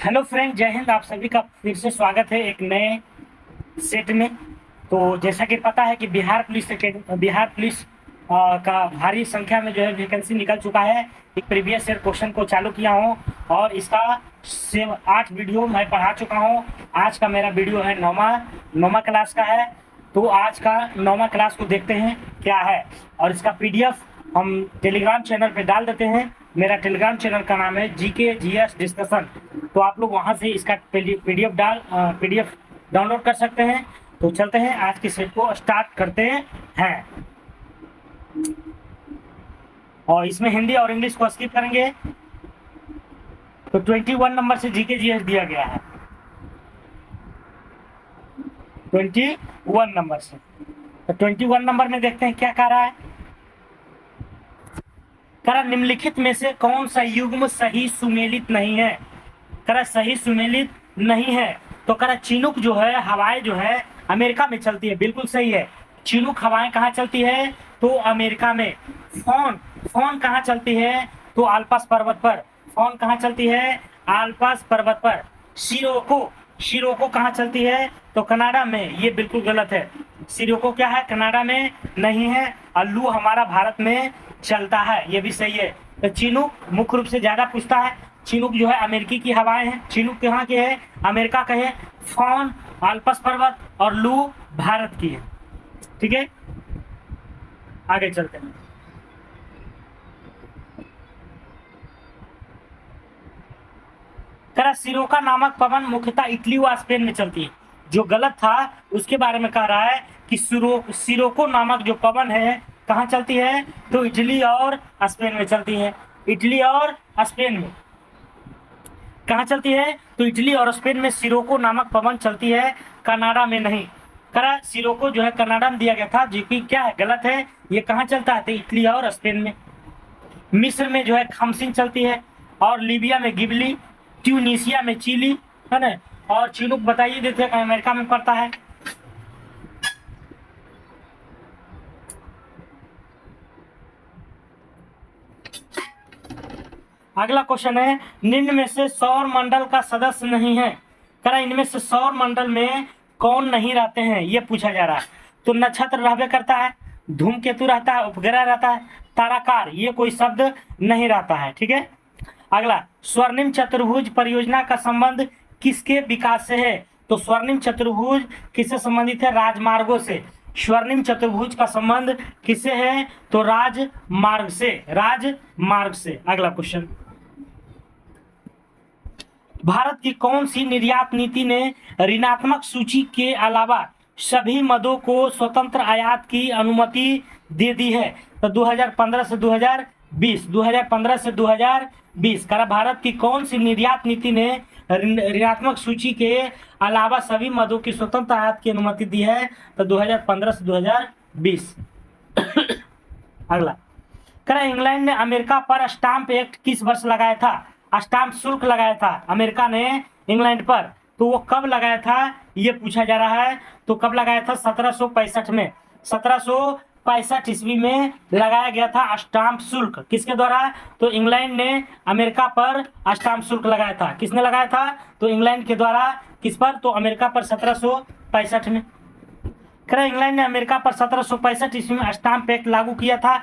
Hello friend, जय हिंद। आप सभी का फिर से स्वागत है एक नए सेट में। तो जैसा कि पता है कि बिहार पुलिस का भारी संख्या में जो है वैकेंसी निकल चुका है। एक प्रीवियस ईयर क्वेश्चन को चालू किया हूं और इसका 8 वीडियो मैं पढ़ा चुका हूं। आज का मेरा वीडियो है नौमा क्लास का है। तो आज का नौमा क्लास को देखते हैं क्या है, और इसका पीडीएफ हम टेलीग्राम चैनल पे डाल देते हैं। मेरा टेलीग्राम चैनल का नाम है जीके जीएस डिस्कशन। तो आप लोग वहां से इसका पीडीएफ डाउनलोड कर सकते हैं। तो चलते हैं, आज की सेट को स्टार्ट करते हैं। और इसमें हिंदी और इंग्लिश को स्किप करेंगे। तो 21 नंबर से जीके जीएस दिया गया है, 21 नंबर से। तो 21 नंबर में देखते हैं क्या कह रहा है। करा निम्नलिखित में से कौन सा युग्म सही सुमेलित नहीं है। करा सही सुमेलित नहीं है। तो करा चिनूक जो है, हवाएं जो है अमेरिका में चलती है, बिल्कुल सही है। चिनूक हवाएं कहाँ चलती है? तो अमेरिका में। फोन कहाँ चलती है? तो आल्प्स पर्वत पर। फोन कहाँ चलती है? आल्प्स पर्वत पर। शिरोको कहाँ चलती है? तो कनाडा में। ये बिल्कुल गलत है। शिरोको क्या है? कनाडा में नहीं है। और लू हमारा भारत में चलता है, ये भी सही है। तो चिनूक मुख्य रूप से ज्यादा पूछता है। चिनूक जो है अमेरिकी की हवाएं हैं। चिनूक कहाँ के है? अमेरिका का है। फोन आल्प्स पर्वत और लू भारत की है। ठीक है, आगे चलते हैं। करा सिरोका नामक पवन मुख्यतः इटली व स्पेन में चलती है। जो गलत था उसके बारे में कह रहा है कि सिरोको नामक जो पवन है कहाँ चलती है? तो इटली और स्पेन में चलती है। इटली और स्पेन में कहाँ चलती है? तो इटली और स्पेन में सिरोको नामक पवन चलती है, कनाडा में नहीं। करा सिरोको जो है कनाडा में दिया गया था, जो कि क्या है? गलत है। ये कहाँ चलता है? तो इटली और स्पेन में। मिस्र में जो है खमसिन चलती है, और लीबिया में गिबली, ट्यूनीशिया में चिली, है ना। और चिनूक बताइए देते हैं अमेरिका में पड़ता है। अगला क्वेश्चन है, निम्न में से सौर मंडल का सदस्य नहीं है। करा इनमें से सौर मंडल में कौन नहीं रहते हैं, ये पूछा जा रहा है। तो नक्षत्र रहबे करता है, धूमकेतु रहता है, उपग्रह रहता है, ताराकार ये कोई शब्द नहीं रहता है। ठीक है। अगला, स्वर्णिम चतुर्भुज परियोजना का संबंध किसके विकास से है? तो स्वर्णिम चतुर्भुज किससे संबंधित है? राजमार्गों से। स्वर्णिम चतुर्भुज का संबंध किससे है? तो राजमार्ग से। अगला क्वेश्चन, भारत की कौन सी निर्यात नीति ने ऋणात्मक सूची के अलावा सभी मदों को स्वतंत्र आयात की अनुमति दे दी है? तो 2015 से 2020 करा भारत की कौन सी निर्यात नीति ने ऋणात्मक सूची के अलावा सभी मदों की स्वतंत्र आयात की अनुमति दी है? तो 2015 से 2020। अगला, करा इंग्लैंड ने अमेरिका पर स्टाम्प एक्ट किस वर्ष लगाया था? स्टाम्प शुल्क लगाया था अमेरिका ने इंग्लैंड पर। तो वो कब लगाया था ये पूछा जा रहा है। तो कब लगाया था? 1765 में। 1765 ईस्वी में लगाया गया था स्टाम्प शुल्क। किसके द्वारा? तो इंग्लैंड ने अमेरिका पर स्टाम्प शुल्क लगाया था। किसने लगाया था? तो इंग्लैंड के द्वारा। किस पर? तो अमेरिका पर 1765 में। करा इंग्लैंड ने अमेरिका पर 1765 ईस्वी में स्टाम्प एक्ट लागू किया था।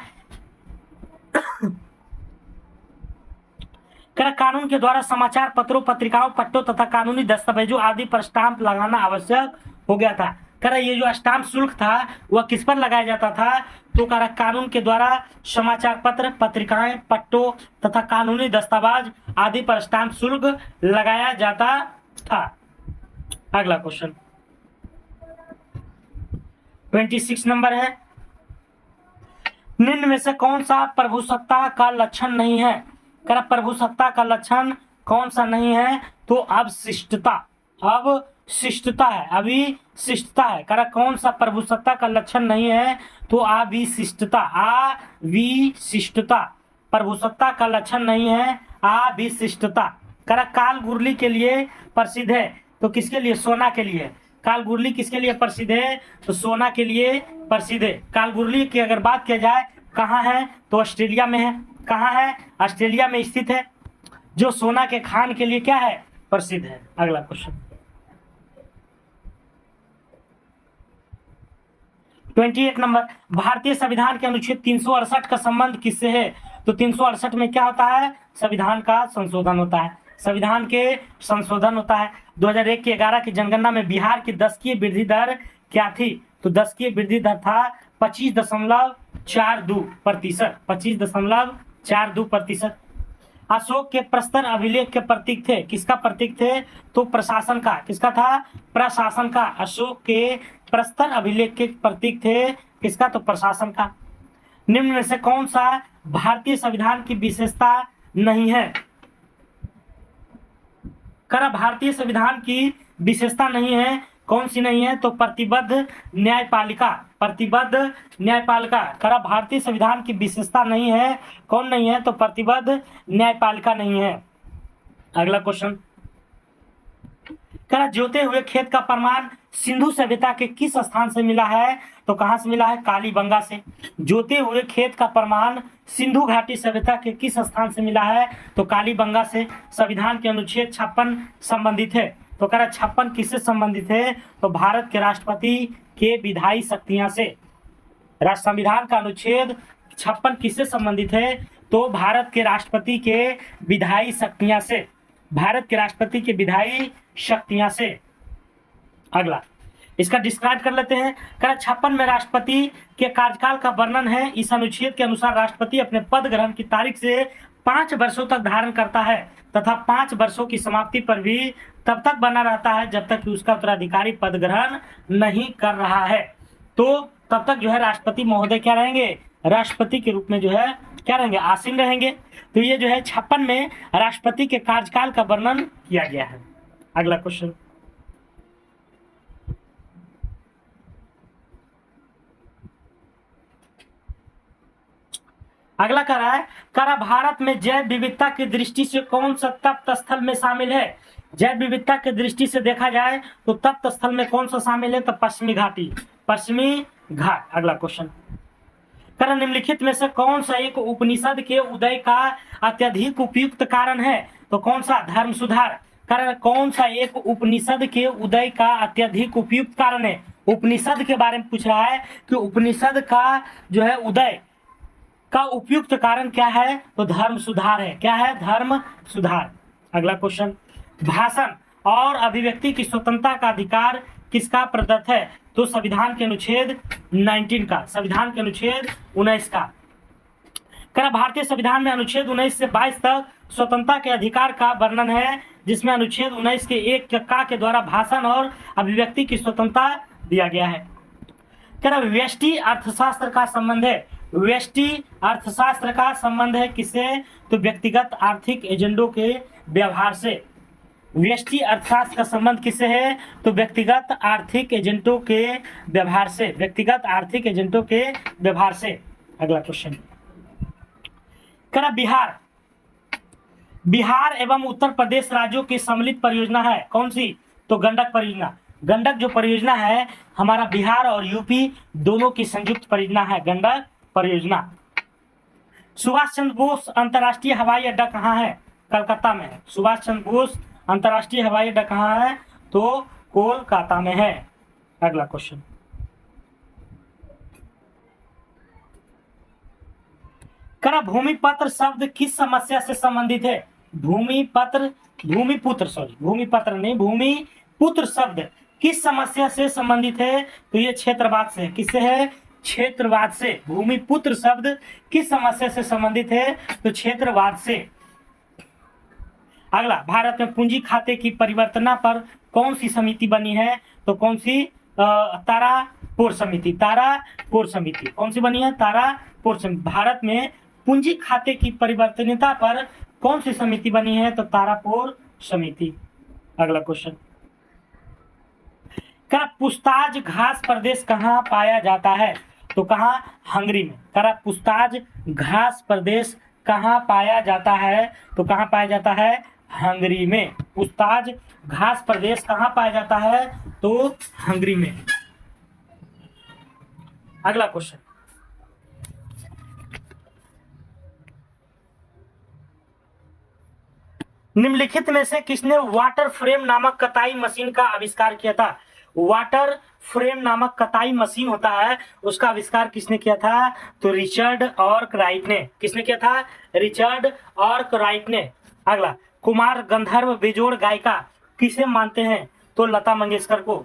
कानून के द्वारा समाचार पत्रों, पत्रिकाओं, पट्टों तथा कानूनी दस्तावेजों आदि पर स्टाम्प लगाना आवश्यक हो गया था। करा ये जो स्टाम्प शुल्क था वह किस पर लगाया जाता था? तो करा कानून के द्वारा समाचार पत्र, पत्रिकाएं, पट्टों तथा कानूनी दस्तावेज आदि पर स्टाम्प शुल्क लगाया जाता था। अगला क्वेश्चन 26 नंबर है, निम्न में से कौन सा प्रभुसत्ता का लक्षण नहीं है? करा प्रभुसत्ता का लक्षण कौन सा नहीं है? तो अविशिष्टता है, अविशिष्टता है। करा कौन सा प्रभुसत्ता का लक्षण नहीं है? तो अविशिष्टता प्रभुसत्ता का लक्षण नहीं है, अविशिष्टता। करा काल गुरली के लिए प्रसिद्ध है। तो किसके लिए? सोना के लिए। काल गुरली किसके लिए प्रसिद्ध है? तो सोना के लिए प्रसिद्ध है। काल गुरली की अगर बात किया जाए कहाँ है? तो ऑस्ट्रेलिया में है। कहाँ है? ऑस्ट्रेलिया में स्थित है। जो सोना के खान के लिए क्या है? प्रसिद्ध है। अगला क्वेश्चन 28 नंबर, भारतीय संविधान के अनुच्छेद 368 का संबंध किससे है? तो 368 में क्या होता है? संविधान का संशोधन होता है, संविधान के संशोधन होता है। 2001 की 11 की जनगणना में बिहार की दशकीय वृद्धि दर क्या थी? तो दशकीय वृद्धि दर था 25.42%, 25.42%। अशोक के प्रस्तर अभिलेख के प्रतीक थे, किसका प्रतीक थे? तो प्रशासन का। किसका था? प्रशासन का। अशोक के प्रस्तर अभिलेख के प्रतीक थे किसका? तो प्रशासन का। निम्न में से कौन सा भारतीय संविधान की विशेषता नहीं है? करा भारतीय संविधान की विशेषता नहीं है, कौन सी नहीं है? तो प्रतिबद्ध न्यायपालिका, प्रतिबद्ध न्यायपालिका। करा भारतीय संविधान की विशेषता नहीं है, कौन नहीं है? तो प्रतिबद्ध न्यायपालिका नहीं है। अगला क्वेश्चन, करा जोते हुए खेत का प्रमाण सिंधु सभ्यता के किस स्थान से मिला है? तो कहां से मिला है? कालीबंगा से। जोते हुए खेत का प्रमाण सिंधु घाटी सभ्यता के किस स्थान से मिला है? तो कालीबंगा से। संविधान के अनुच्छेद 56 संबंधित है, तो कह रहा 56 किससे संबंधित है? तो भारत के राष्ट्रपति के विधायी शक्तियां से। संविधान का अनुच्छेद 56 किससे संबंधित है? तो भारत के राष्ट्रपति के विधायी शक्तियां से, भारत के राष्ट्रपति के विधायी शक्तियां से। अगला इसका डिस्क्राइब कर लेते हैं। 56 में राष्ट्रपति के कार्यकाल का वर्णन है। इस अनुच्छेद के अनुसार राष्ट्रपति अपने पद ग्रहण की तारीख से 5 वर्षों तक धारण करता है तथा 5 वर्षों की समाप्ति पर भी तब तक बना रहता है जब तक कि उसका उत्तराधिकारी पद ग्रहण नहीं कर रहा है। तो तब तक जो है राष्ट्रपति महोदय क्या रहेंगे? राष्ट्रपति के रूप में जो है क्या रहेंगे? आसीन रहेंगे। तो ये जो है 56 में राष्ट्रपति के कार्यकाल का वर्णन किया गया है। अगला क्वेश्चन, अगला कह रहा है, करा भारत में जैव विविधता की दृष्टि से कौन सा तप्त स्थल में शामिल है? जैव विविधता की दृष्टि से देखा जाए तो तप्त स्थल में कौन सा शामिल है? तो पश्चिमी घाटी, पश्चिमी घाट। अगला क्वेश्चन, करा निम्नलिखित में से कौन सा एक उपनिषद के उदय का अत्यधिक उपयुक्त कारण है? तो कौन सा? धर्म सुधार। करा कौन सा एक उपनिषद के उदय का अत्यधिक उपयुक्त कारण है? उपनिषद के बारे में पूछ रहा है कि उपनिषद का जो है उदय का उपयुक्त कारण क्या है? तो धर्म सुधार है। क्या है? धर्म सुधार। अगला क्वेश्चन, भाषण और अभिव्यक्ति की स्वतंत्रता का अधिकार किसका प्रदत्त है? तो संविधान के अनुच्छेद 19 का, संविधान के अनुच्छेद 19 का। करा भारतीय संविधान में अनुच्छेद 19 से 22 तक स्वतंत्रता के अधिकार का वर्णन है, जिसमें अनुच्छेद 19 के 1 का के द्वारा भाषण और अभिव्यक्ति की स्वतंत्रता दिया गया है। करा व्यष्टि अर्थशास्त्र का संबंध है, व्यष्टि अर्थशास्त्र का संबंध है किससे? तो व्यक्तिगत आर्थिक एजेंडों के व्यवहार से। व्यष्टि अर्थशास्त्र का संबंध किससे है? तो व्यक्तिगत आर्थिक एजेंटों के व्यवहार से, व्यक्तिगत आर्थिक एजेंटों के व्यवहार से। अगला क्वेश्चन, करा बिहार, बिहार एवं उत्तर प्रदेश राज्यों की सम्मिलित परियोजना है, कौन सी? तो गंडक परियोजना। गंडक जो परियोजना है हमारा बिहार और यूपी दोनों की संयुक्त परियोजना है, गंडक परियोजना। सुभाष चंद्र बोस अंतर्राष्ट्रीय हवाई अड्डा कहाँ है? कलकत्ता में है। सुभाष चंद्र बोस अंतर्राष्ट्रीय हवाई अड्डा कहाँ है? तो कोलकाता में है। अगला क्वेश्चन, करा भूमिपत्र शब्द किस समस्या से संबंधित है? भूमिपत्र, भूमिपुत्र, सॉरी भूमिपत्र नहीं, भूमिपुत्र शब्द किस समस्या से संबंधित है? तो ये क्षेत्रवाद से। किससे है? क्षेत्रवाद से। भूमिपुत्र शब्द किस समस्या से संबंधित है? तो क्षेत्रवाद से। अगला, भारत में पूंजी खाते की परिवर्तना पर कौन सी समिति बनी है? तो कौन सी? तारापुर समिति, तारापुर समिति। कौन सी बनी है? तारापुर समिति। भारत में पूंजी खाते की परिवर्तनीयता पर कौन सी समिति बनी है? तो तारापुर समिति। अगला क्वेश्चन, करा पुस्ताज घास प्रदेश कहाँ पाया जाता है? तो कहाँ? हंगरी में। करा पुस्ताज घास प्रदेश कहाँ पाया जाता है? तो कहाँ पाया जाता है? हंगरी में। पुस्ताज घास प्रदेश कहाँ पाया जाता है? तो हंगरी में। अगला क्वेश्चन, निम्नलिखित में से किसने वाटर फ्रेम नामक कताई मशीन का आविष्कार किया था? वाटर फ्रेम नामक कताई मशीन होता है, उसका आविष्कार किसने किया था? तो रिचर्ड आर्कराइट ने। किसने किया था? रिचर्ड आर्कराइट ने। अगला, कुमार गंधर्व बेजोड़ गायिका किसे मानते हैं? तो लता मंगेशकर को।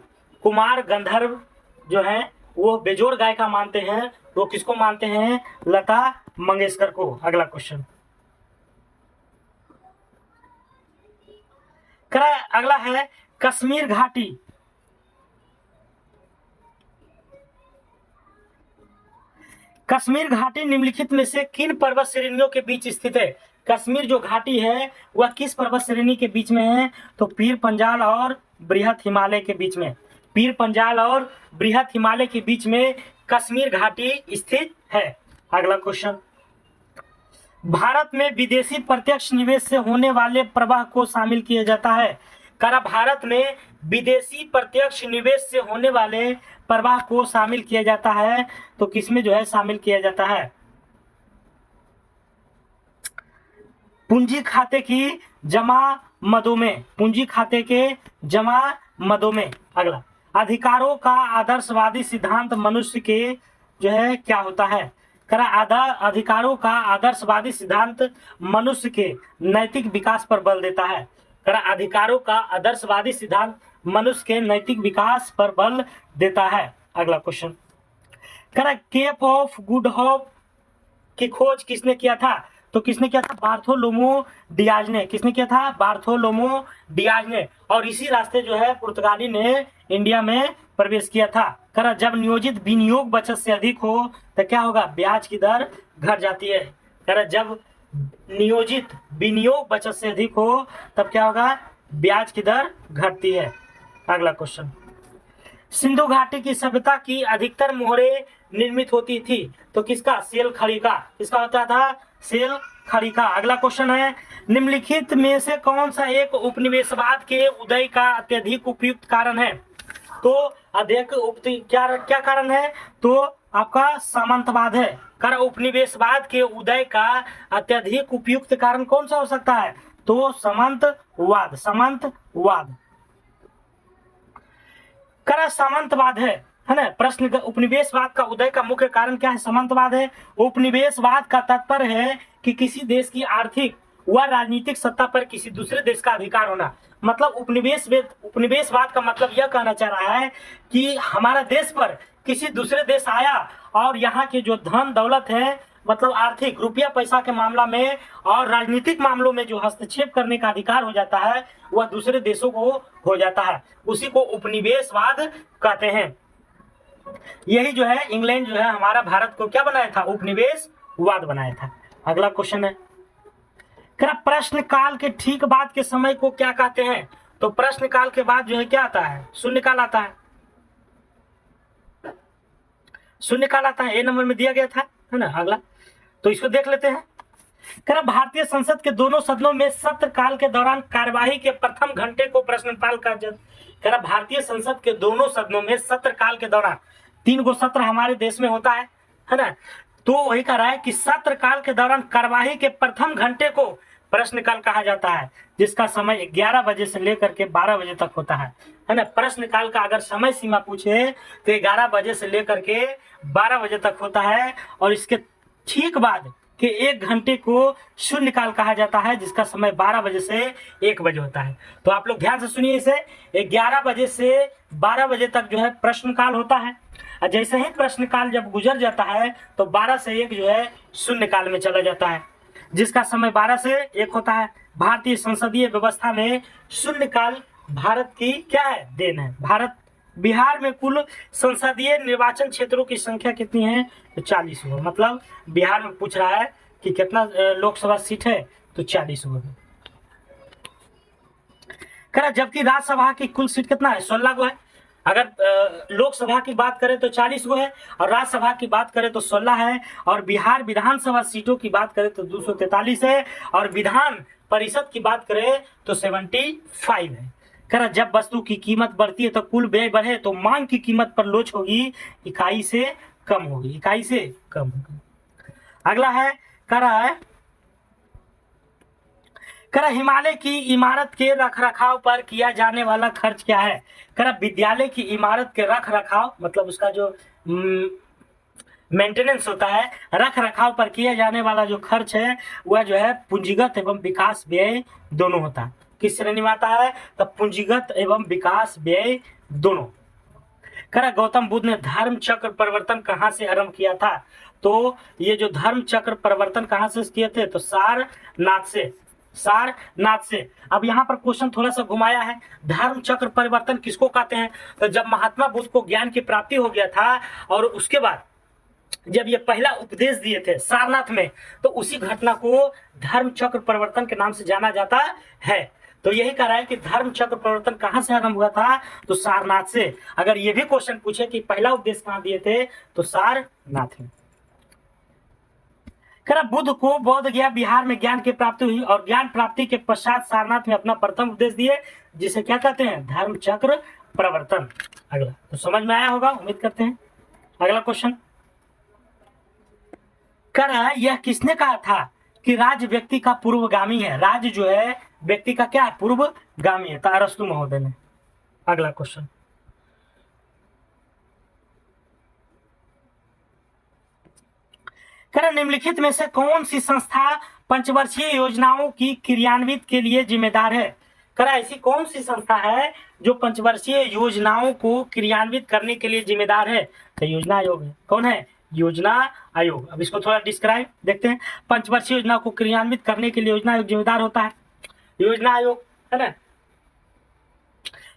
कुमार गंधर्व जो है वो बेजोड़ गायिका मानते हैं, वो किसको मानते हैं? लता मंगेशकर को। अगला क्वेश्चन अगला है कश्मीर घाटी। कश्मीर घाटी निम्नलिखित में से किन पर्वत श्रेणियों के बीच स्थित है? कश्मीर जो घाटी है वह किस पर्वत श्रेणी के बीच में है? तो पीर पंजाल और बृहत हिमालय के बीच में। पीर पंजाल और बृहत हिमालय के बीच में कश्मीर घाटी स्थित है। अगला क्वेश्चन, भारत में विदेशी प्रत्यक्ष निवेश से होने वाले प्रवाह को शामिल किया जाता है। करा भारत में विदेशी प्रत्यक्ष निवेश से होने वाले प्रवाह को शामिल किया जाता है, तो किसमें जो है शामिल किया जाता है? पूंजी खाते की जमा मदों में। पूंजी खाते के जमा मदों में। अगला, अधिकारों का आदर्शवादी सिद्धांत मनुष्य के जो है क्या होता है? अधिकारों का आदर्शवादी सिद्धांत मनुष्य के नैतिक विकास पर बल देता है। अधिकारों का आदर्शवादी सिद्धांत मनुष्य के नैतिक विकास पर बल देता है। अगला question, Cape of Good Hope की खोज किसने किया था? तो किसने किया था? बार्थोलोमो डियाज ने। किसने किया था? बार्थोलोमो डियाज ने। और इसी रास्ते जो है पुर्तगाली ने इंडिया में प्रवेश किया था। करा जब नियोजित विनियोग बचत से अधिक हो तो क्या होगा? ब्याज की दर घट जाती है। करा जब नियोजित विनियोग बचत से अधिक हो तब क्या होगा? ब्याज की दर घटती है। अगला क्वेश्चन, सिंधु घाटी की सभ्यता की अधिकतर मोहरें निर्मित होती थी, तो किसका? सेल खड़ी का। किसका होता था? सेल खड़ी का। अगला क्वेश्चन है, निम्नलिखित में से कौन सा एक उपनिवेशवाद के उदय का अत्यधिक उपयुक्त कारण है? तो अधिक क्या कारण है? तो आपका सामंतवाद है। कर उपनिवेशवाद के उदय का अत्यधिक उपयुक्त कारण कौन सा हो सकता है? तो सामंतवाद। सामंतवाद करा सामंतवाद है ना। प्रश्न, उपनिवेशवाद का उदय का मुख्य कारण क्या है? सामंतवाद है। उपनिवेशवाद का तात्पर्य है कि किसी देश की आर्थिक व राजनीतिक सत्ता पर किसी दूसरे देश का अधिकार होना। मतलब उपनिवेशवाद का मतलब यह कहना चाह रहा है कि हमारा देश पर किसी दूसरे देश आया और यहाँ के जो धन दौलत है, मतलब आर्थिक रुपया पैसा के मामला में और राजनीतिक मामलों में जो हस्तक्षेप करने का अधिकार हो जाता है वह दूसरे देशों को हो जाता है, उसी को उपनिवेशवाद कहते हैं। यही जो है इंग्लैंड जो है हमारा भारत को क्या बनाया था? उपनिवेशवाद बनाया था। अगला क्वेश्चन है, प्रश्न काल के ठीक बाद के समय को क्या कहते हैं? तो प्रश्न काल के बाद जो है क्या आता है? शून्यकाल आता है। शून्यकाल आता है, ए नंबर में दिया गया था, है ना। अगला, तो इसको देख लेते हैं। भारतीय संसद के दोनों सदनों में सत्र काल के दौरान कार्यवाही के प्रथम घंटे को प्रश्नकाल कहा जाता है। भारतीय संसद के दोनों सदनों में सत्र काल के दौरान 3 गो सत्र हमारे देश में होता है ना। तो वही कह रहा है कि सत्र काल के दौरान कार्यवाही के प्रथम घंटे को प्रश्नकाल कहा जाता है, जिसका समय 11 बजे से लेकर के 12 बजे तक होता है ना। प्रश्नकाल का अगर समय सीमा पूछे तो 11 बजे से लेकर के 12 बजे तक होता है, और इसके ठीक बाद के 1 घंटे को शून्यकाल कहा जाता है, जिसका समय 12 बजे से 1 बजे होता है। तो आप लोग ध्यान से सुनिए इसे, 11 बजे से 12 बजे तक जो है प्रश्नकाल होता है, और जैसे ही प्रश्नकाल जब गुजर जाता है तो 12 से 1 जो है शून्यकाल में चला जाता है, जिसका समय 12 से 1 होता है। भारतीय संसदीय व्यवस्था में शून्यकाल भारत की क्या है? देन है। बिहार में कुल संसदीय निर्वाचन क्षेत्रों की संख्या कितनी है? तो 40 हुआ। मतलब बिहार में पूछ रहा है कि कितना लोकसभा सीट है, तो 40 हुआ। जबकि राज्यसभा की कुल सीट कितना है? 16 गो है। अगर लोकसभा की बात करें तो 40 गो है, और राज्यसभा की बात करें तो 16 है, और बिहार विधानसभा सीटों की बात करें तो 243 है, और विधान परिषद की बात करें तो 75 है। जब वस्तु की कीमत बढ़ती है तो कुल व्यय बढ़े, तो मांग की कीमत पर लोच होगी, इकाई से कम होगी, इकाई से कम होगी। अगला है करा हिमालय की इमारत के रखरखाव पर किया जाने वाला खर्च क्या है? करा विद्यालय की इमारत के रख रखाव मतलब उसका जो मेंटेनेंस होता है, रख रखाव पर किया जाने वाला जो खर्च है वह जो है पूंजीगत एवं विकास व्यय दोनों होता है। किस श्रेणी में आता है? तो पूंजीगत एवं विकास व्यय दोनों। करा गौतम बुद्ध ने धर्म चक्र परिवर्तन कहाँ से आरंभ किया था? तो ये जो धर्म चक्र परिवर्तन कहाँ से किए थे? तो सारनाथ से। सारनाथ से। अब यहाँ पर क्वेश्चन थोड़ा सा घुमाया है, धर्म चक्र परिवर्तन किसको कहते हैं? तो जब महात्मा बुद्ध को ज्ञान की प्राप्ति हो गया था और उसके बाद जब ये पहला उपदेश दिए थे सारनाथ में, तो उसी घटना को धर्म चक्र परिवर्तन के नाम से जाना जाता है। तो यही कह रहा है कि धर्म चक्र परिवर्तन कहां से आरंभ हुआ था? तो सारनाथ से। अगर ये भी क्वेश्चन पूछे कि पहला उपदेश कहां दिए थे, तो सारनाथ में। कह रहा बुद्ध को बोध गया बिहार में ज्ञान की प्राप्ति हुई और ज्ञान प्राप्ति के पश्चात सारनाथ में अपना प्रथम उपदेश दिए, जिसे क्या कहते हैं? धर्म चक्र प्रवर्तन। अगला तो समझ में आया होगा, उम्मीद करते हैं। अगला क्वेश्चन कर यह किसने कहा था कि राज्य व्यक्ति का पूर्वगामी है? राज्य जो है व्यक्ति का क्या है? पूर्वगामी है। तो अरस्तु महोदय ने। अगला क्वेश्चन कर निम्नलिखित में से कौन सी संस्था पंचवर्षीय योजनाओं की क्रियान्वित के लिए जिम्मेदार है? कर ऐसी कौन सी संस्था है जो पंचवर्षीय योजनाओं को क्रियान्वित करने के लिए जिम्मेदार है? तो योजना आयोग है। कौन है? योजना आयोग। अब इसको थोड़ा डिस्क्राइब देखते हैं। पंचवर्षीय योजना को क्रियान्वित करने के लिए योजना आयोग जिम्मेदार होता है। योजना आयोग है ना,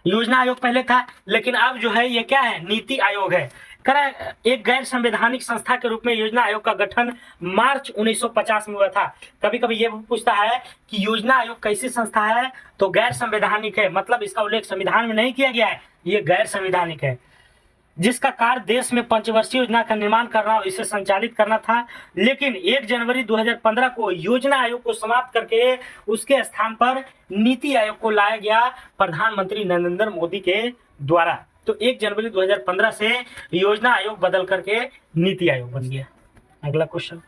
योजना आयोग पहले था, लेकिन अब जो है ये क्या है? नीति आयोग है। करा एक गैर संवैधानिक संस्था के रूप में योजना आयोग का गठन मार्च 1950 में हुआ था। कभी कभी ये पूछता है कि योजना आयोग कैसी संस्था है? तो गैर संवैधानिक है, मतलब इसका उल्लेख संविधान में नहीं किया गया है, ये गैर संवैधानिक है, जिसका कार्य देश में पंचवर्षीय योजना का निर्माण करना और इसे संचालित करना था। लेकिन 1 जनवरी 2015 को योजना आयोग को समाप्त करके उसके स्थान पर नीति आयोग को लाया गया प्रधानमंत्री नरेंद्र मोदी के द्वारा। तो 1 जनवरी 2015 से योजना आयोग बदल करके नीति आयोग बन गया। अगला क्वेश्चन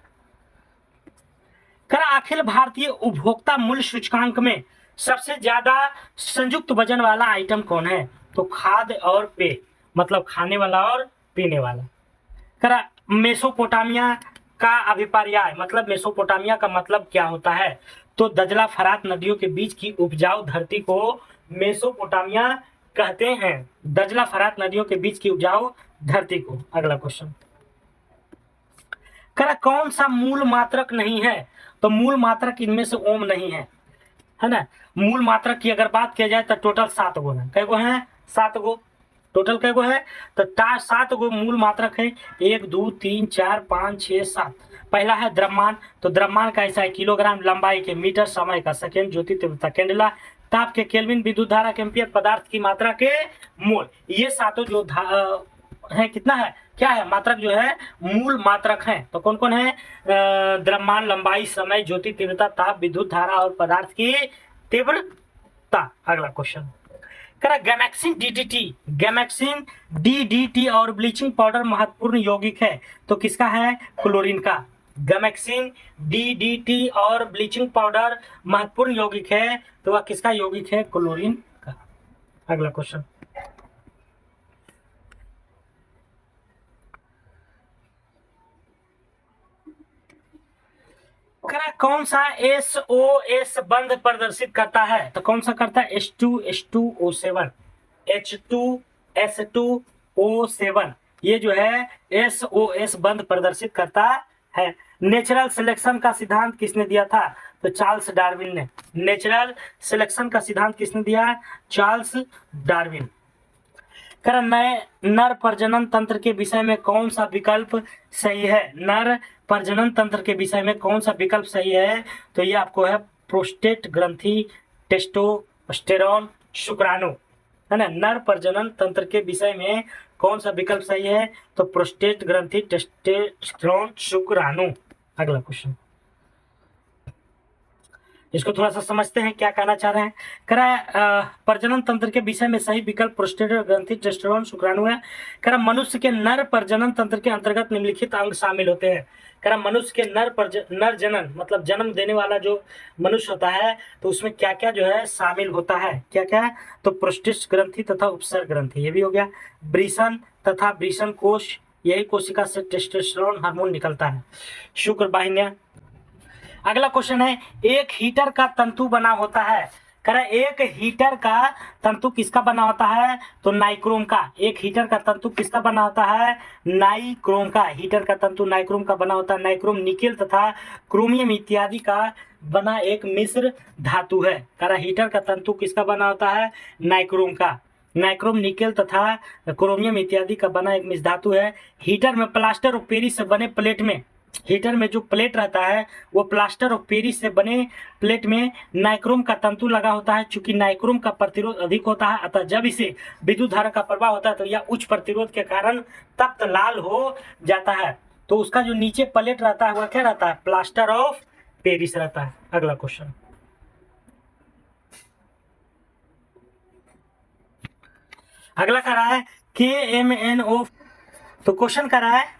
कर अखिल भारतीय उपभोक्ता मूल्य सूचकांक में सबसे ज्यादा संयुक्त वजन वाला आइटम कौन है? तो खाद्य और पेय, मतलब खाने वाला और पीने वाला। करा मेसोपोटामिया का अभिप्राय, मतलब मेसोपोटामिया का मतलब क्या होता है? तो दजला फरात नदियों के बीच की उपजाऊ धरती को मेसोपोटामिया कहते हैं। दजला फरात नदियों के बीच की उपजाऊ धरती को। अगला क्वेश्चन करा कौन सा मूल मात्रक नहीं है? तो मूल मात्रक इनमें से ओम नहीं है ना। मूल मात्रक की अगर बात किया जाए तो टोटल 7 गो है। कै गो है? 7 गो। टोटल कै गो है? तो 7 गो मूल मात्रक है। 1 2 3 4 5 6 7। पहला है द्रव्यमान। तो द्रव्यमान का ऐसा है किलोग्राम, लंबाई के मीटर, समय का सेकेंड, ज्योति तीव्रता कैंडेला, ताप के केल्विन, विद्युत धारा के एम्पियर, पदार्थ की मात्रा के मोल। ये सातों जो है कितना है? क्या है? मात्रक जो है मूल मात्रक है। तो कौन कौन है? द्रव्यमान, लंबाई, समय, ज्योति तीव्रता, ताप, विद्युत धारा और पदार्थ की तीव्रता। अगला क्वेश्चन करा गैमेक्सिन डीडीटी, गैमेक्सिन डीडीटी और ब्लीचिंग पाउडर महत्वपूर्ण यौगिक है। तो किसका है? क्लोरीन का। गैमेक्सिन डीडीटी और ब्लीचिंग पाउडर महत्वपूर्ण यौगिक है, तो वह किसका यौगिक है? क्लोरीन का। अगला क्वेश्चन कौन सा SOS बंध प्रदर्शित करता है? तो कौन सा करता है? H2SO7, H2S2O7 ये जो है SOS बंध प्रदर्शित करता है। नेचुरल सिलेक्शन का सिद्धांत किसने दिया था? तो चार्ल्स डार्विन ने। नेचुरल सिलेक्शन का सिद्धांत किसने दिया? Charles Darwin. कर नर प्रजनन तंत्र के विषय में कौन सा विकल्प सही है? नर प्रजनन तंत्र के विषय में कौन सा विकल्प सही है? तो ये आपको है प्रोस्टेट ग्रंथि, टेस्टोस्टेरोन, शुक्राणु, है ना। नर प्रजनन तंत्र के विषय में कौन सा विकल्प सही है? तो प्रोस्टेट ग्रंथि, टेस्टोस्टेरोन, शुक्राणु। अगला क्वेश्चन इसको थोड़ा सा समझते हैं क्या कहना चाह रहे हैं। कह रहा है प्रजनन तंत्र के विषय में सही विकल्प प्रोस्टेट ग्रंथि, टेस्टोस्टेरोन, शुक्राणु है। कह रहा मनुष्य के नर प्रजनन तंत्र के अंतर्गत निम्नलिखित अंग शामिल होते हैं। कह रहा मनुष्य के नर जनन मतलब जन्म देने वाला जो मनुष्य होता है तो उसमें क्या क्या जो है शामिल होता है, क्या क्या है, तो प्रोस्टेट ग्रंथि तथा उपसर्ग ग्रंथि, ये भी हो गया। वृषण तथा वृषण कोश, यही कोशिका से टेस्टोस्टेरोन हार्मोन निकलता है। शुक्र वाहिनियां। अगला क्वेश्चन है, एक हीटर का तंतु बना होता है। कह रहा एक हीटर का तंतु किसका बना होता है, तो नाइक्रोम का। एक हीटर का तंतु किसका बना होता है, नाइक्रोम का। हीटर का तंतु नाइक्रोम का बना होता है। नाइक्रोम निकेल तथा क्रोमियम इत्यादि का बना एक मिश्र धातु है। कह रहा हीटर का तंतु किसका बना होता है, नाइक्रोम का। नाइक्रोम निकेल तथा क्रोमियम इत्यादि का बना एक मिश्र धातु है। हीटर में प्लास्टर ऑफ पेरिस से बने प्लेट में, हीटर में जो प्लेट रहता है वो प्लास्टर ऑफ पेरिस से बने प्लेट में नाइक्रोम का तंतु लगा होता है। चूंकि नाइक्रोम का प्रतिरोध अधिक होता है, अतः जब इसे विद्युत धारा का प्रवाह होता है तो यह उच्च प्रतिरोध के कारण तप्त लाल हो जाता है। तो उसका जो नीचे प्लेट रहता है वह क्या रहता है, प्लास्टर ऑफ पेरिस रहता है। अगला क्वेश्चन, अगला कर रहा है KMNO। तो क्वेश्चन कर रहा है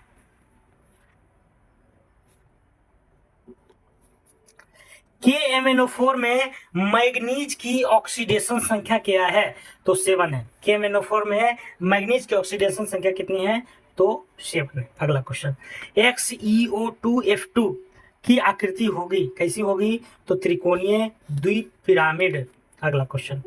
KMNO4 में मैग्नीज की ऑक्सीडेशन संख्या क्या है, तो 7 है। KMNO4 में मैग्नीज की ऑक्सीडेशन संख्या कितनी है, तो 7 है। अगला क्वेश्चन, XeO2F2 की आकृति होगी, कैसी होगी, तो त्रिकोणीय द्विपिरामिड। अगला क्वेश्चन,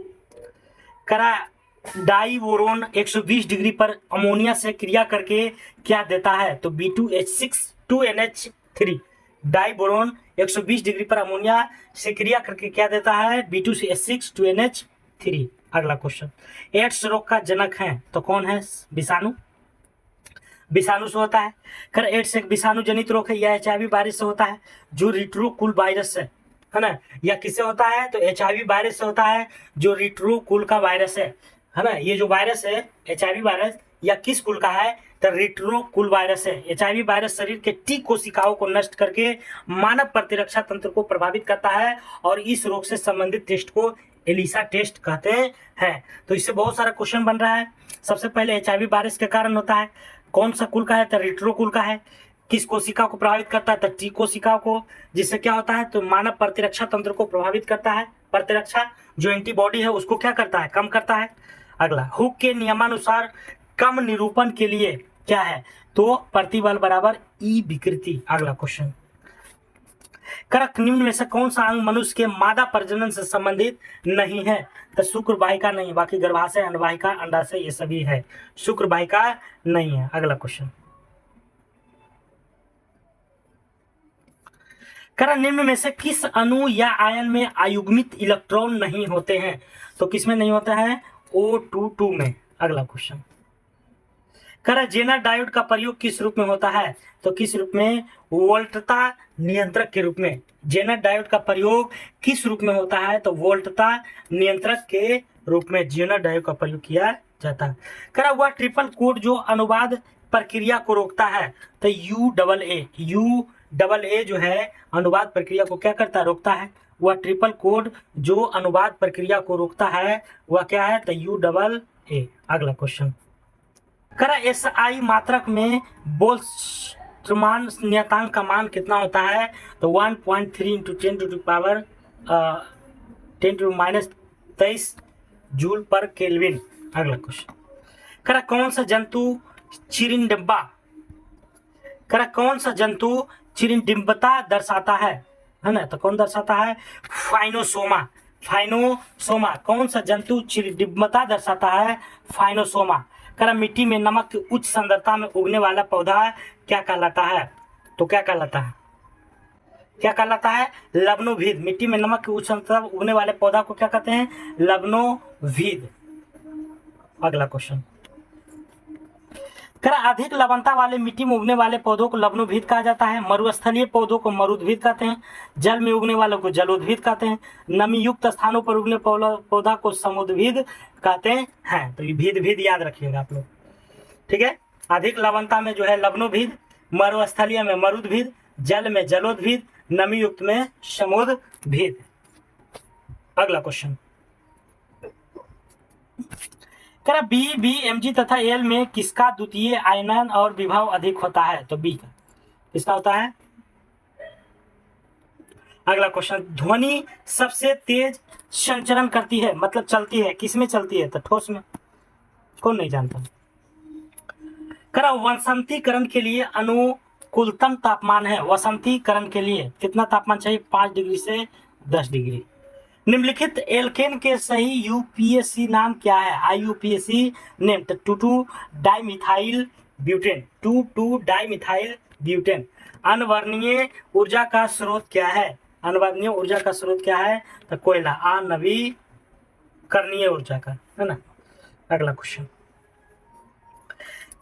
करा डाइबोरोन 120 डिग्री पर अमोनिया से क्रिया करके क्या देता है, तो B2H6 2NH3। डाइबोरोन 120 डिग्री पर अमोनिया से क्रिया करके क्या देता है, B2H6 2NH3। अगला क्वेश्चन, एड्स रोग का जनक है तो कौन है, विषाणु। विषाणु से होता है। कर एड्स एक विषाणु जनित रोग है, यह HIV वायरस से होता है जो रिट्रोकुल वायरस है ना। यह किससे होता है, तो HIV वायरस से होता है जो रिट्रोकुल का वायरस है ना। ये जो वायरस है HIV वायरस, यह किस कुल का है, तो रिट्रोकुल वायरस है। HIV वायरस शरीर के T कोशिकाओं को नष्ट करके मानव प्रतिरक्षा तंत्र को प्रभावित करता है और इस रोग से संबंधित टेस्ट को एलिसा टेस्ट कहते हैं। तो इससे बहुत सारा क्वेश्चन बन रहा है। सबसे पहले HIV वायरस के कारण होता है, कौन सा कुल का है, तो रिट्रोकुल का है। किस कोशिका को प्रभावित करता है, तो T कोशिका को, जिससे क्या होता है, तो मानव प्रतिरक्षा तंत्र को प्रभावित करता है। प्रतिरक्षा जो एंटीबॉडी है उसको क्या करता है, कम करता है। अगला, हुक के नियमानुसार कम निरूपण के लिए क्या है, तो प्रतिबल बराबर E विकृति। अगला क्वेश्चन, करक निम्न में से कौन सा अंग मनुष्य के मादा प्रजनन से संबंधित नहीं है, तो शुक्र वाहिका नहीं, बाकी गर्भाशय, अंडवाहिका, अंडाशय ये सभी है, शुक्र वाहिका नहीं है। अगला क्वेश्चन, करा निम्न में से किस अणु या आयन में अयुग्मित इलेक्ट्रॉन नहीं होते हैं, तो किसमें नहीं होता है, O22 में। अगला क्वेश्चन, करा जेनर डायोड का प्रयोग किस रूप में होता है, तो किस रूप में, वोल्टता नियंत्रक के रूप में। जेनर डायोड का प्रयोग किस रूप में होता है, तो वोल्टता नियंत्रक के रूप में जेनर डायोड का प्रयोग किया जाता है। करा वह ट्रिपल कोड जो अनुवाद प्रक्रिया को रोकता है, तो UAA जो है अनुवाद प्रक्रिया को क्या करता है, रोकता है। वह ट्रिपल कोड जो अनुवाद प्रक्रिया को रोकता है वह क्या है, तो UAA। अगला क्वेश्चन, करा SI मात्रक में बोल्ट्जमान नियतांक का मान कितना होता है, तो 1.3 × 10⁻23 जूल पर केल्विन। अगला क्वेश्चन, करा कौन सा जंतु चिरिंडिब्बा, करा कौन सा जंतु चिरिंडिब्बता दर्शाता है ना, तो कौन दर्शाता है, फाइनोसोमा। फाइनोसोमा कौन सा जंतु चिरिंडिब्बता दर्शाता है, फाइनोसोमा। करा मिट्टी में नमक की उच्च सांद्रता में उगने वाला पौधा क्या कहलाता है, तो क्या कहलाता है, क्या कहलाता है, लवणोभिद। मिट्टी में नमक की उच्च सांद्रता में उगने वाले पौधा को क्या कहते हैं, लवणोभिद। अगला क्वेश्चन, करा अधिक लवणता वाले मिट्टी में उगने वाले पौधों को लवणोभिद कहा जाता है। मरुस्थलीय पौधों को मरुद्भिद कहते हैं। जल में उगने वालों को जलोद्भिद कहते हैं। नमी युक्त स्थानों पर उगने पौधा को समुद्भिद कहते हैं। तो ये भीद याद रखिएगा आप लोग, ठीक है। अधिक लवणता में जो है लवणोभिद, मरुस्थलीय में मरुद्भिद, जल में जलोद्भिद, नमी युक्त में समुद्भिद। अगला क्वेश्चन, कह रहा बी, बी, एमजी तथा एल में किसका द्वितीय आयनन और विभव अधिक होता है? तो बी का किसका होता है? अगला क्वेश्चन, ध्वनि सबसे तेज संचरण करती है, मतलब चलती है, किसमें चलती है? तो ठोस में। कौन नहीं जानता? करा वसंतीकरण के लिए अनुकूलतम तापमान है, वसंतीकरण के लिए कितना तापमान चाहिए? 5 डिग्री से 10 डिग्री। निम्नलिखित एल्केन के सही यूपीएसी नाम क्या है? IUPAC name 2,2 dimethyl butane, 2,2 dimethyl butane. अनवर्णीय ऊर्जा का स्रोत क्या है? अनवर्णीय ऊर्जा का स्रोत क्या है? तो कोयला, अनवीकरणीय ऊर्जा का, है ना। अगला क्वेश्चन,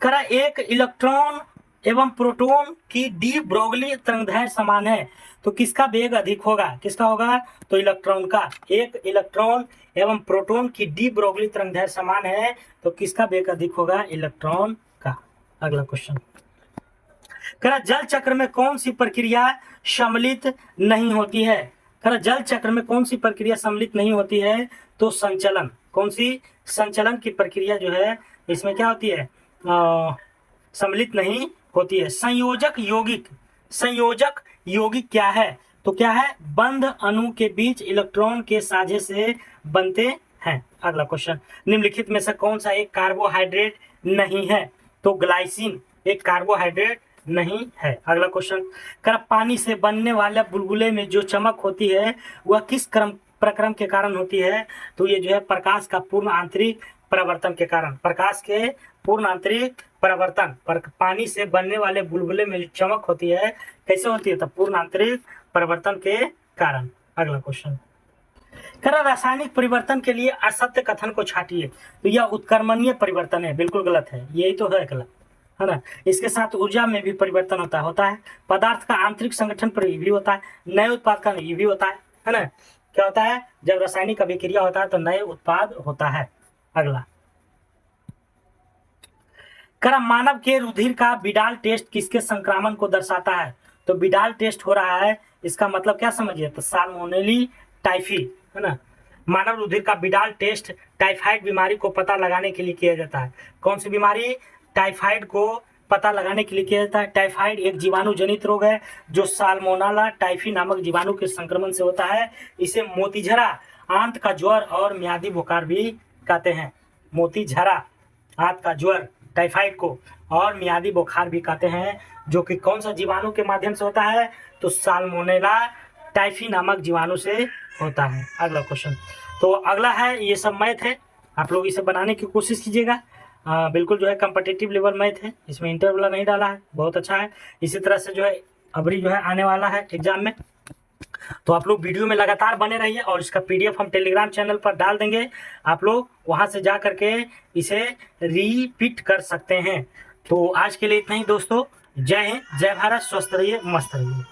करा एक इलेक्ट्रॉन एवं प्रोटॉन की डी ब्रोगली तरंगदैर्घ्य समान है, तो किसका वेग अधिक होगा? किसका होगा? तो इलेक्ट्रॉन का। एक इलेक्ट्रॉन एवं प्रोटॉन की डी ब्रोगली तरंगदैर्घ्य समान है, तो किसका वेग अधिक होगा? इलेक्ट्रॉन का। अगला क्वेश्चन, करा जल चक्र में कौन सी प्रक्रिया सम्मिलित नहीं होती है? करा जल चक्र में कौन सी प्रक्रिया सम्मिलित नहीं होती है? तो संचलन। कौन सी? संचलन की प्रक्रिया जो है इसमें क्या होती है? सम्मिलित नहीं होती है। संयोजक यौगिक, संयोजक यौगिक क्या है? तो क्या है? बंध अणु के बीच इलेक्ट्रॉन के साझे से बनते हैं। अगला क्वेश्चन, निम्नलिखित में से कौन सा एक कार्बोहाइड्रेट नहीं है? तो ग्लाइसिन एक कार्बोहाइड्रेट नहीं है। अगला क्वेश्चन, कर पानी से बनने वाले बुलबुले में जो चमक होती है वह किस प्रक्रम के कारण होती है? तो ये जो है प्रकाश का पूर्ण आंतरिक परिवर्तन के कारण, प्रकाश के पूर्ण आंतरिक परिवर्तन। पानी से बनने वाले बुलबुले में जो चमक होती है कैसे होती है? तो पूर्ण आंतरिक परिवर्तन के कारण। अगला क्वेश्चन, करा रासायनिक परिवर्तन के लिए असत्य कथन को छाटिए, तो यह उत्क्रमणीय परिवर्तन है, बिल्कुल गलत है, यही तो है गलत, है ना। इसके साथ ऊर्जा में भी परिवर्तन होता है, पदार्थ का आंतरिक संगठन पर भी होता है, नए उत्पाद का ये भी होता है ना। क्या होता है? जब रासायनिक अभिक्रिया होता है तो नए उत्पाद होता है। अगला, करा मानव के रुधिर का विडाल टेस्ट किसके संक्रमण को दर्शाता है? तो विडाल टेस्ट हो रहा है, इसका मतलब क्या समझिए? तो साल्मोनेली टाइफी, है ना। मानव रुधिर का विडाल टेस्ट टाइफाइड बीमारी को पता लगाने के लिए किया जाता है। कौन सी बीमारी? टाइफाइड को पता लगाने के लिए किया जाता है। टाइफाइड एक जीवाणु जनित रोग है जो साल्मोनेला टाइफी नामक जीवाणु के संक्रमण से होता है। इसे मोतीझरा, आंत का ज्वर और मियादी बुखार भी कहते हैं। मोतीझरा, आंत का ज्वर टाइफाइड को, और मियादी बुखार भी कहते हैं, जो कि कौन सा जीवाणु के माध्यम से होता है? तो साल्मोनेला टाइफी नामक जीवाणु से होता है। अगला क्वेश्चन, तो अगला है, ये सब मैथ है, आप लोग इसे बनाने की कोशिश कीजिएगा। बिल्कुल जो है कम्पिटिटिव लेवल मैथ है, इसमें इंटर वाला नहीं डाला है, बहुत अच्छा है। इसी तरह से जो है अबरी जो है आने वाला है एग्जाम में, तो आप लोग वीडियो में लगातार बने रहिए, और इसका पीडीएफ हम टेलीग्राम चैनल पर डाल देंगे, आप लोग वहां से जा करके इसे रिपीट कर सकते हैं। तो आज के लिए इतना ही दोस्तों, जय हिंद, जय भारत, स्वस्थ रहिए, मस्त रहिए।